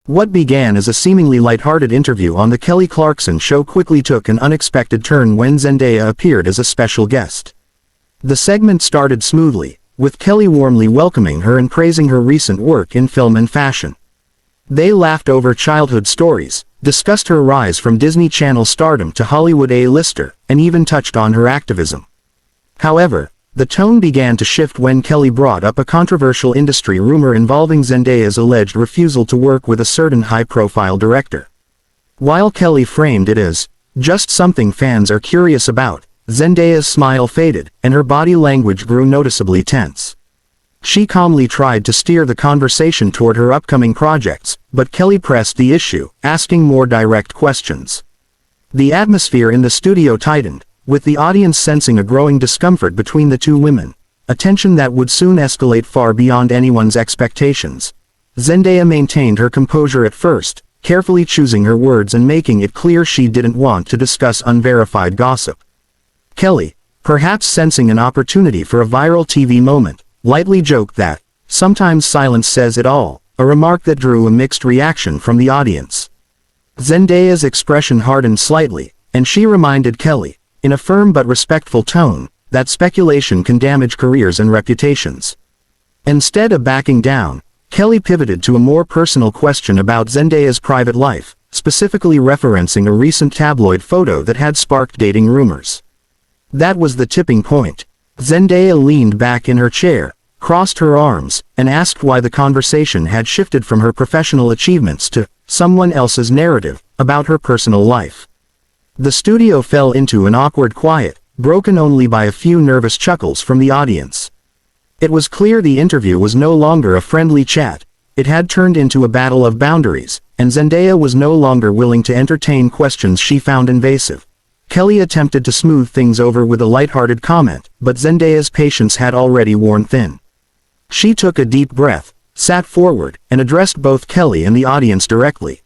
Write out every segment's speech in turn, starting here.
What began as a seemingly lighthearted interview on the Kelly Clarkson show quickly took an unexpected turn when Zendaya appeared as a special guest. The segment started smoothly, with Kelly warmly welcoming her and praising her recent work in film and fashion. They laughed over childhood stories, discussed her rise from Disney Channel stardom to Hollywood A-lister, and even touched on her activism. However, the tone began to shift when Kelly brought up a controversial industry rumor involving Zendaya's alleged refusal to work with a certain high-profile director. While Kelly framed it as just something fans are curious about, Zendaya's smile faded, and her body language grew noticeably tense. She calmly tried to steer the conversation toward her upcoming projects, but Kelly pressed the issue, asking more direct questions. The atmosphere in the studio tightened, with the audience sensing a growing discomfort between the two women, a tension that would soon escalate far beyond anyone's expectations. Zendaya maintained her composure at first, carefully choosing her words and making it clear she didn't want to discuss unverified gossip. Kelly, perhaps sensing an opportunity for a viral TV moment, lightly joked that, "Sometimes silence says it all," a remark that drew a mixed reaction from the audience. Zendaya's expression hardened slightly, and she reminded Kelly, in a firm but respectful tone, that speculation can damage careers and reputations. Instead of backing down, Kelly pivoted to a more personal question about Zendaya's private life, specifically referencing a recent tabloid photo that had sparked dating rumors. That was the tipping point. Zendaya leaned back in her chair, crossed her arms, and asked why the conversation had shifted from her professional achievements to someone else's narrative about her personal life. The studio fell into an awkward quiet, broken only by a few nervous chuckles from the audience. It was clear the interview was no longer a friendly chat. It had turned into a battle of boundaries, and Zendaya was no longer willing to entertain questions she found invasive. Kelly attempted to smooth things over with a lighthearted comment, but Zendaya's patience had already worn thin. She took a deep breath, sat forward, and addressed both Kelly and the audience directly.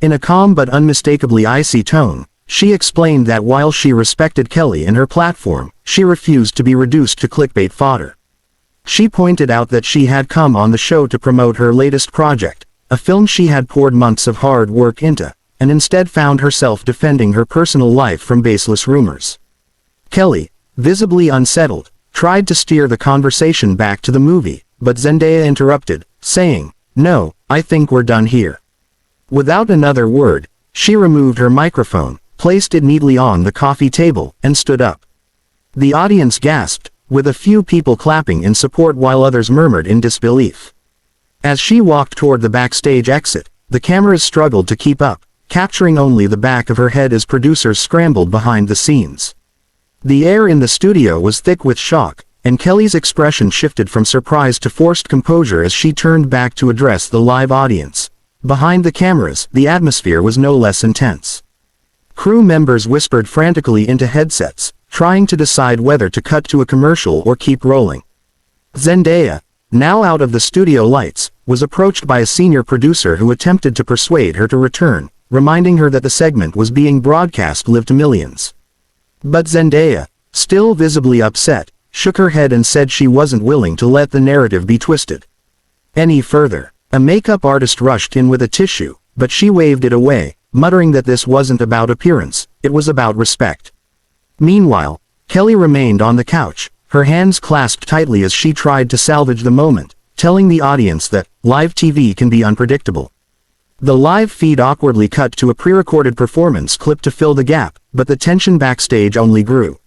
In a calm but unmistakably icy tone, she explained that while she respected Kelly and her platform, she refused to be reduced to clickbait fodder. She pointed out that she had come on the show to promote her latest project, a film she had poured months of hard work into, and instead found herself defending her personal life from baseless rumors. Kelly, visibly unsettled, tried to steer the conversation back to the movie, but Zendaya interrupted, saying, "No, I think we're done here." Without another word, she removed her microphone, placed it neatly on the coffee table, and stood up. The audience gasped, with a few people clapping in support while others murmured in disbelief. As she walked toward the backstage exit, the cameras struggled to keep up, capturing only the back of her head as producers scrambled behind the scenes. The air in the studio was thick with shock, and Kelly's expression shifted from surprise to forced composure as she turned back to address the live audience. Behind the cameras, the atmosphere was no less intense. Crew members whispered frantically into headsets, trying to decide whether to cut to a commercial or keep rolling. Zendaya, now out of the studio lights, was approached by a senior producer who attempted to persuade her to return, reminding her that the segment was being broadcast live to millions. But Zendaya, still visibly upset, shook her head and said she wasn't willing to let the narrative be twisted any further. A makeup artist rushed in with a tissue, but she waved it away, muttering that this wasn't about appearance, it was about respect. Meanwhile, Kelly remained on the couch, her hands clasped tightly as she tried to salvage the moment, telling the audience that live TV can be unpredictable. The live feed awkwardly cut to a pre-recorded performance clip to fill the gap, but the tension backstage only grew.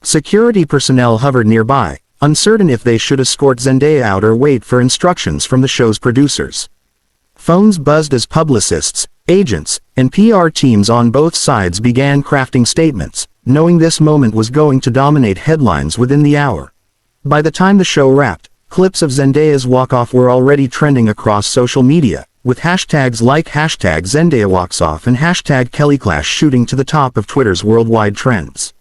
Security personnel hovered nearby, uncertain if they should escort Zendaya out or wait for instructions from the show's producers. Phones buzzed as publicists, agents, and PR teams on both sides began crafting statements, knowing this moment was going to dominate headlines within the hour. By the time the show wrapped, clips of Zendaya's walk-off were already trending across social media, with hashtags like #ZendayaWalksOff and #KellyClash shooting to the top of Twitter's worldwide trends.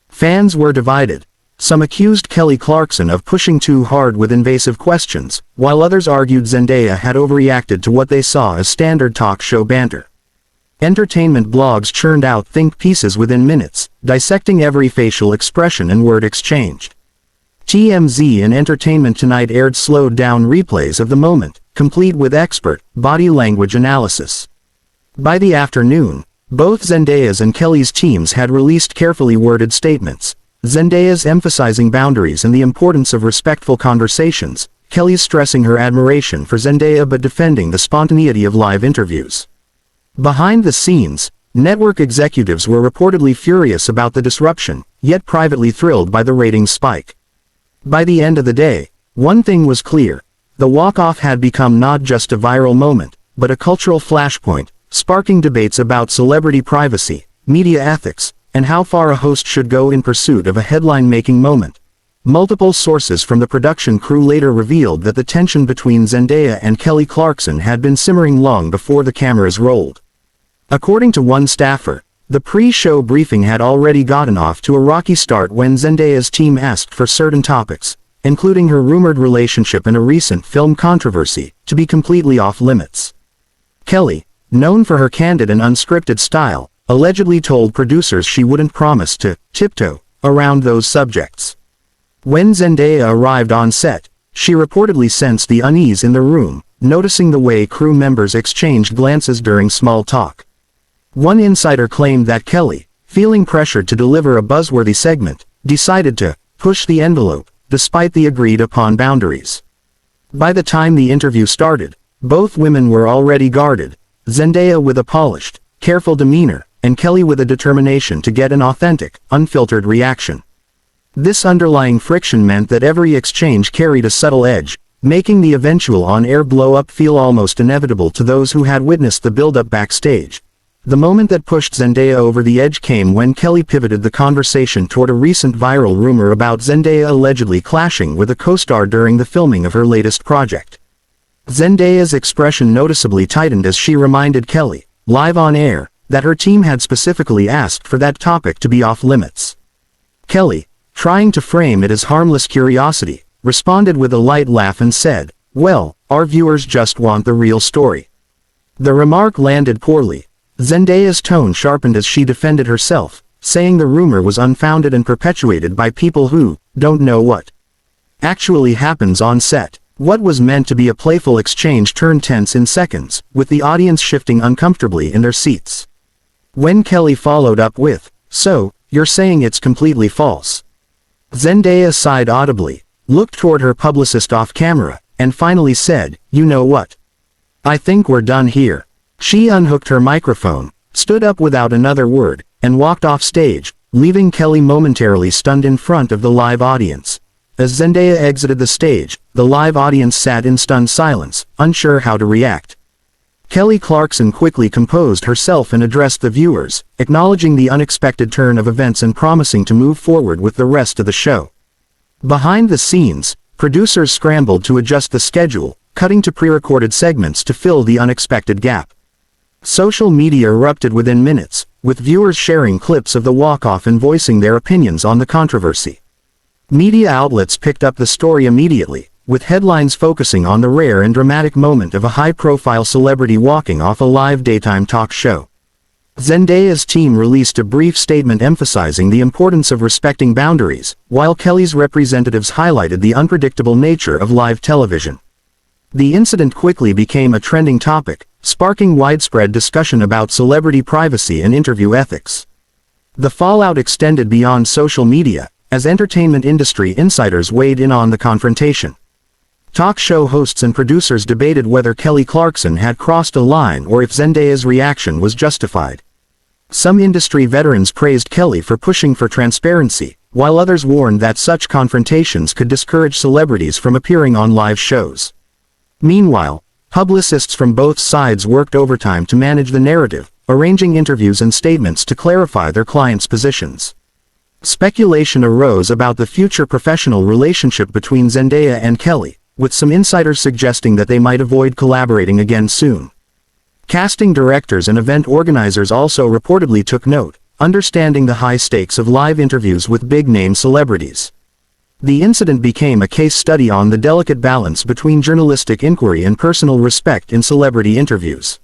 Fans were divided. Some accused Kelly Clarkson of pushing too hard with invasive questions, while others argued Zendaya had overreacted to what they saw as standard talk show banter. Entertainment blogs churned out think pieces within minutes, dissecting every facial expression and word exchanged. TMZ and Entertainment Tonight aired slowed-down replays of the moment, complete with expert, body language analysis. By the afternoon, both Zendaya's and Kelly's teams had released carefully worded statements, Zendaya's emphasizing boundaries and the importance of respectful conversations, Kelly's stressing her admiration for Zendaya but defending the spontaneity of live interviews. Behind the scenes, network executives were reportedly furious about the disruption, yet privately thrilled by the ratings spike. By the end of the day, one thing was clear. The walk-off had become not just a viral moment, but a cultural flashpoint, sparking debates about celebrity privacy, media ethics, and how far a host should go in pursuit of a headline-making moment. Multiple sources from the production crew later revealed that the tension between Zendaya and Kelly Clarkson had been simmering long before the cameras rolled. According to one staffer, the pre-show briefing had already gotten off to a rocky start when Zendaya's team asked for certain topics, including her rumored relationship and a recent film controversy, to be completely off-limits. Kelly, known for her candid and unscripted style, allegedly told producers she wouldn't promise to tiptoe around those subjects. When Zendaya arrived on set, she reportedly sensed the unease in the room, noticing the way crew members exchanged glances during small talk. One insider claimed that Kelly, feeling pressured to deliver a buzzworthy segment, decided to push the envelope, despite the agreed-upon boundaries. By the time the interview started, both women were already guarded, Zendaya with a polished, careful demeanor, and Kelly with a determination to get an authentic, unfiltered reaction. This underlying friction meant that every exchange carried a subtle edge, making the eventual on-air blow-up feel almost inevitable to those who had witnessed the build-up backstage. The moment that pushed Zendaya over the edge came when Kelly pivoted the conversation toward a recent viral rumor about Zendaya allegedly clashing with a co-star during the filming of her latest project. Zendaya's expression noticeably tightened as she reminded Kelly, live on air, that her team had specifically asked for that topic to be off-limits. Kelly, trying to frame it as harmless curiosity, responded with a light laugh and said, "Well, our viewers just want the real story." The remark landed poorly. Zendaya's tone sharpened as she defended herself, saying the rumor was unfounded and perpetuated by people who don't know what actually happens on set. What was meant to be a playful exchange turned tense in seconds, with the audience shifting uncomfortably in their seats. When Kelly followed up with, "So, you're saying it's completely false?" Zendaya sighed audibly, looked toward her publicist off-camera, and finally said, "You know what? I think we're done here." She unhooked her microphone, stood up without another word, and walked off stage, leaving Kelly momentarily stunned in front of the live audience. As Zendaya exited the stage, the live audience sat in stunned silence, unsure how to react. Kelly Clarkson quickly composed herself and addressed the viewers, acknowledging the unexpected turn of events and promising to move forward with the rest of the show. Behind the scenes, producers scrambled to adjust the schedule, cutting to pre-recorded segments to fill the unexpected gap. Social media erupted within minutes, with viewers sharing clips of the walk-off and voicing their opinions on the controversy. Media outlets picked up the story immediately, with headlines focusing on the rare and dramatic moment of a high-profile celebrity walking off a live daytime talk show. Zendaya's team released a brief statement emphasizing the importance of respecting boundaries, while Kelly's representatives highlighted the unpredictable nature of live television. The incident quickly became a trending topic, sparking widespread discussion about celebrity privacy and interview ethics. The fallout extended beyond social media, as entertainment industry insiders weighed in on the confrontation. Talk show hosts and producers debated whether Kelly Clarkson had crossed a line or if Zendaya's reaction was justified. Some industry veterans praised Kelly for pushing for transparency, while others warned that such confrontations could discourage celebrities from appearing on live shows. Meanwhile, publicists from both sides worked overtime to manage the narrative, arranging interviews and statements to clarify their clients' positions. Speculation arose about the future professional relationship between Zendaya and Kelly, with some insiders suggesting that they might avoid collaborating again soon. Casting directors and event organizers also reportedly took note, understanding the high stakes of live interviews with big-name celebrities. The incident became a case study on the delicate balance between journalistic inquiry and personal respect in celebrity interviews.